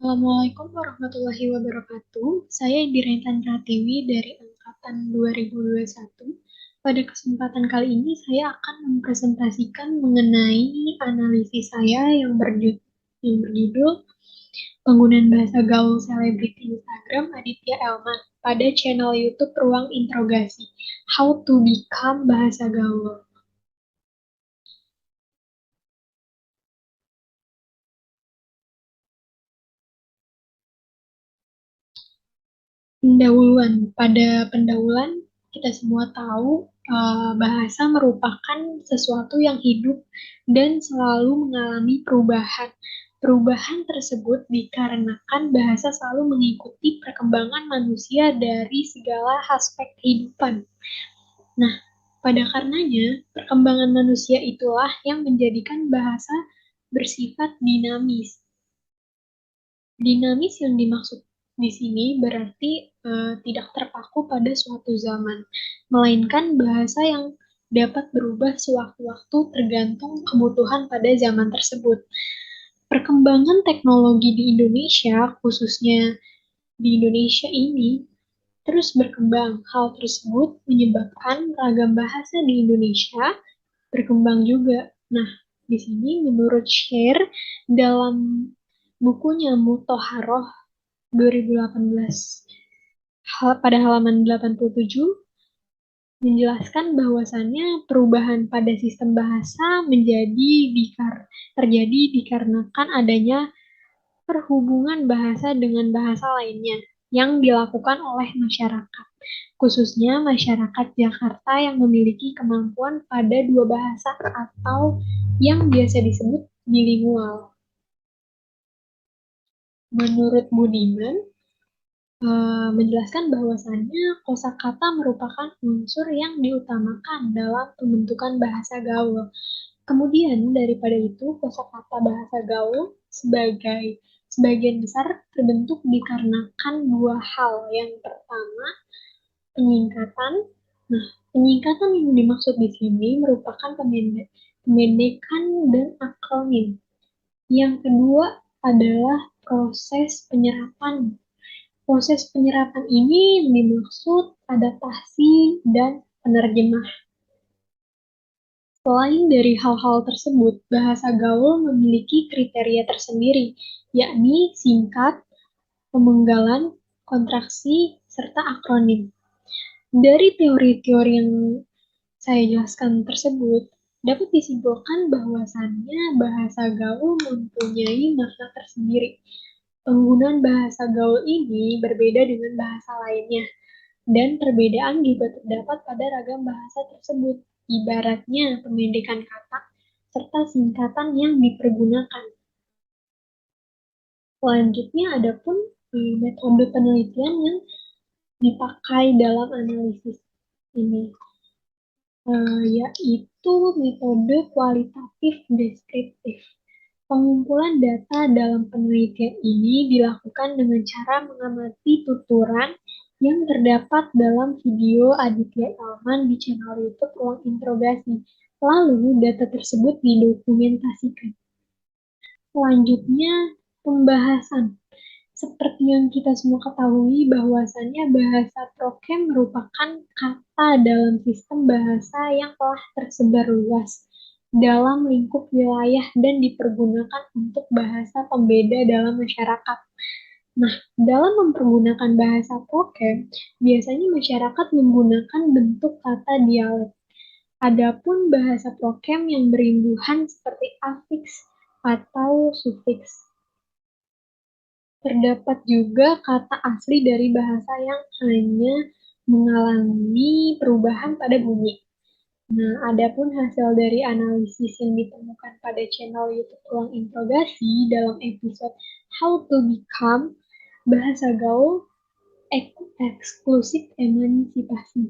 Assalamualaikum warahmatullahi wabarakatuh. Saya Direntan Pratiwi dari angkatan 2021. Pada kesempatan kali ini saya akan mempresentasikan mengenai analisis saya yang berjudul Penggunaan Bahasa Gaul Selebriti Instagram Aditya Elman pada channel YouTube Ruang Interogasi. How to Become Bahasa Gaul. Pendahuluan. Pada pendahuluan, kita semua tahu bahasa merupakan sesuatu yang hidup dan selalu mengalami perubahan. Perubahan tersebut dikarenakan bahasa selalu mengikuti perkembangan manusia dari segala aspek kehidupan. Nah, pada karenanya, perkembangan manusia itulah yang menjadikan bahasa bersifat dinamis. Dinamis yang dimaksud di sini berarti tidak terpaku pada suatu zaman, melainkan bahasa yang dapat berubah sewaktu-waktu tergantung kebutuhan pada zaman tersebut. Perkembangan teknologi di Indonesia, khususnya di Indonesia ini, terus berkembang. Hal tersebut menyebabkan ragam bahasa di Indonesia berkembang juga. Nah, di sini menurut Share dalam bukunya Muthoharoh 2018 pada halaman 87 menjelaskan bahwasannya perubahan pada sistem bahasa terjadi dikarenakan adanya perhubungan bahasa dengan bahasa lainnya yang dilakukan oleh masyarakat, khususnya masyarakat Jakarta yang memiliki kemampuan pada dua bahasa atau yang biasa disebut bilingual. Menurut Budiman, menjelaskan bahwasannya kosakata merupakan unsur yang diutamakan dalam pembentukan bahasa gaul. Kemudian daripada itu, kosakata bahasa gaul sebagian besar terbentuk dikarenakan dua hal. Yang pertama, penyingkatan. Nah, penyingkatan yang dimaksud di sini merupakan pemendekan dan akronim. Yang kedua adalah proses penyerapan. Proses penyerapan ini dimaksud adaptasi dan penerjemah. Selain dari hal-hal tersebut, bahasa gaul memiliki kriteria tersendiri, yakni singkat, pemenggalan, kontraksi, serta akronim. Dari teori-teori yang saya jelaskan tersebut, dapat disimpulkan bahwasannya bahasa gaul mempunyai makna tersendiri. Penggunaan bahasa gaul ini berbeda dengan bahasa lainnya, dan perbedaan juga terdapat pada ragam bahasa tersebut, ibaratnya pemendekan kata serta singkatan yang dipergunakan. Selanjutnya adapun metode penelitian yang dipakai dalam analisis ini, yaitu metode kualitatif deskriptif. Pengumpulan data dalam penelitian ini dilakukan dengan cara mengamati tuturan yang terdapat dalam video Aditya Elman di channel YouTube Ruang Interogasi. Lalu, data tersebut didokumentasikan. Selanjutnya, pembahasan. Seperti yang kita semua ketahui bahwasannya bahasa Prokem merupakan kata dalam sistem bahasa yang telah tersebar luas dalam lingkup wilayah dan dipergunakan untuk bahasa pembeda dalam masyarakat. Nah, dalam mempergunakan bahasa Prokem, biasanya masyarakat menggunakan bentuk kata dialek. Adapun bahasa Prokem yang berimbuhan seperti afiks atau sufiks. Terdapat juga kata asli dari bahasa yang hanya mengalami perubahan pada bunyi. Nah, adapun hasil dari analisis yang ditemukan pada channel YouTube Ruang Interogasi dalam episode How to Become Bahasa Gaul Eksklusif Emansipasi.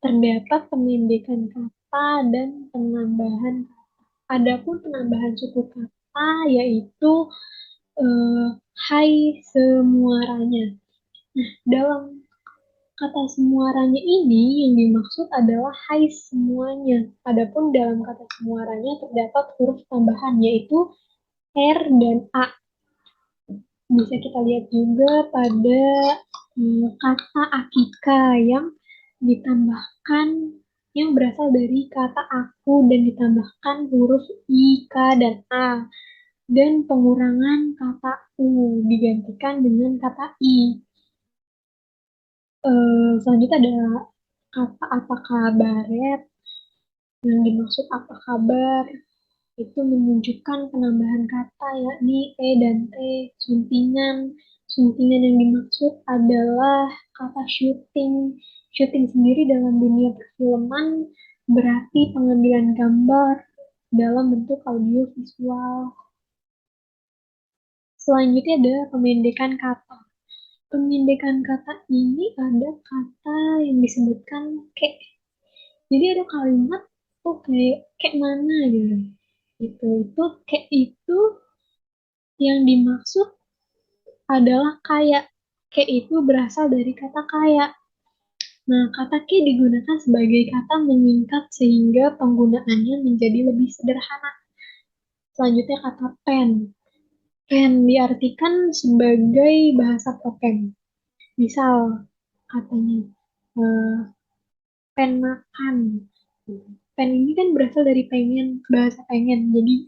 Terdapat pemendekan kata dan penambahan kata. Adapun penambahan suku kata yaitu hai semuaranya. Nah, dalam kata semuaranya ini yang dimaksud adalah hai semuanya. Adapun dalam kata semuaranya terdapat huruf tambahan yaitu R dan A. Bisa kita lihat juga pada kata akika yang ditambahkan yang berasal dari kata aku dan ditambahkan huruf I, K, dan A. Dan pengurangan kata U digantikan dengan kata I. Selanjutnya ada kata apa kabar ya, yang dimaksud apa kabar itu menunjukkan penambahan kata yakni e dan t, suntingan. Suntingan yang dimaksud adalah kata syuting. Syuting sendiri dalam dunia perfilman berarti pengambilan gambar dalam bentuk audio visual. Selanjutnya ada pemendekan kata. Pemendekan kata ini ada kata yang disebutkan kayak. Jadi ada kalimat tuh kayak mana gitu. Itu kayak itu yang dimaksud adalah kaya. Kayak itu berasal dari kata kaya. Nah, kata ke digunakan sebagai kata menyingkat sehingga penggunaannya menjadi lebih sederhana. Selanjutnya kata pen. Pen diartikan sebagai bahasa Pokem. Misal katanya eh, pen makan. Pen ini kan berasal dari pengen, bahasa pengen. Jadi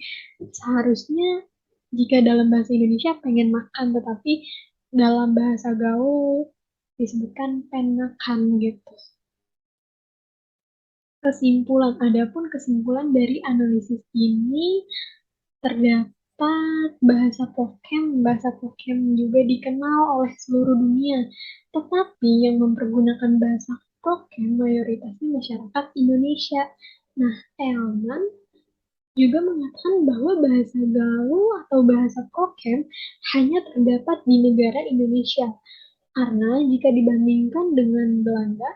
seharusnya jika dalam bahasa Indonesia pengen makan, tetapi dalam bahasa gaul disebutkan pen makan gitu. Kesimpulan, adapun kesimpulan dari analisis ini terdapat bahasa Pokem juga dikenal oleh seluruh dunia, tetapi yang mempergunakan bahasa Pokem mayoritasnya masyarakat Indonesia. Nah, Elman juga mengatakan bahwa bahasa Galuh atau bahasa Pokem hanya terdapat di negara Indonesia. Karena jika dibandingkan dengan Belanda,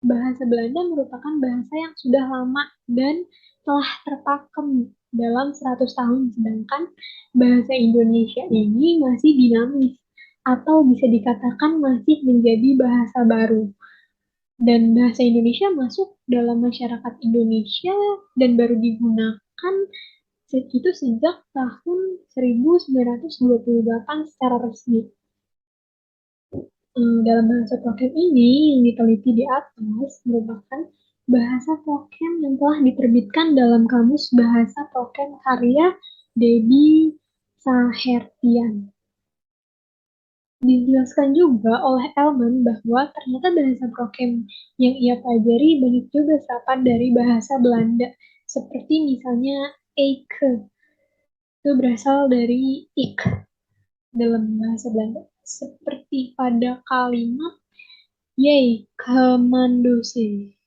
bahasa Belanda merupakan bahasa yang sudah lama dan telah terpakem dalam 100 tahun, sedangkan bahasa Indonesia ini masih dinamis atau bisa dikatakan masih menjadi bahasa baru. Dan bahasa Indonesia masuk dalam masyarakat Indonesia dan baru digunakan itu sejak tahun 1928 secara resmi. Dalam bahasa Pokem ini yang diteliti di atas merupakan bahasa Pokem yang telah diterbitkan dalam Kamus Bahasa Pokem karya Dedi Sahertian. Dijelaskan juga oleh Elman bahwa ternyata bahasa Pokem yang ia pelajari banyak juga serapan dari bahasa Belanda, seperti misalnya Eike, itu berasal dari ik dalam bahasa Belanda. Seperti pada kalimat Yay, kemandose.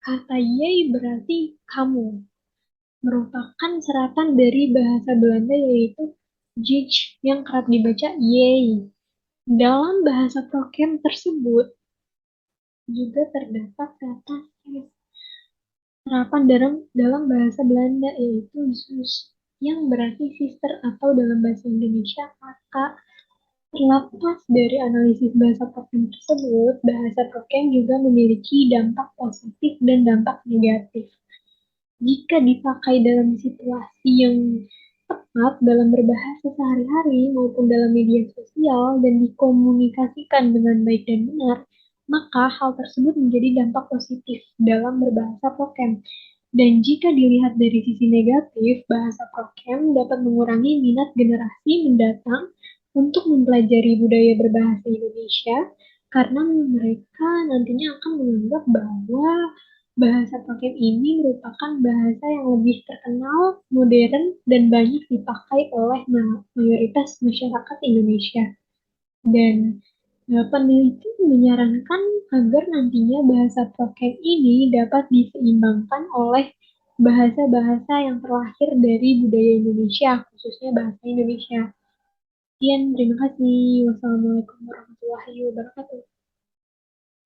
Kata yay berarti kamu. Merupakan serapan dari bahasa Belanda yaitu jij yang kerap dibaca yay. Dalam bahasa Prokem tersebut juga terdapat kata ses. Serapan dalam bahasa Belanda yaitu zus yang berarti sister atau dalam bahasa Indonesia kakak. Terlepas dari analisis bahasa Prokem tersebut, bahasa Prokem juga memiliki dampak positif dan dampak negatif. Jika dipakai dalam situasi yang tepat dalam berbahasa sehari-hari maupun dalam media sosial dan dikomunikasikan dengan baik dan benar, maka hal tersebut menjadi dampak positif dalam berbahasa Prokem. Dan jika dilihat dari sisi negatif, bahasa Prokem dapat mengurangi minat generasi mendatang untuk mempelajari budaya berbahasa Indonesia karena mereka nantinya akan menganggap bahwa bahasa Pocket ini merupakan bahasa yang lebih terkenal, modern, dan banyak dipakai oleh mayoritas masyarakat Indonesia. Dan peneliti menyarankan agar nantinya bahasa Pocket ini dapat diseimbangkan oleh bahasa-bahasa yang terlahir dari budaya Indonesia, khususnya bahasa Indonesia. Sekian, terima kasih. Wassalamualaikum warahmatullahi wabarakatuh.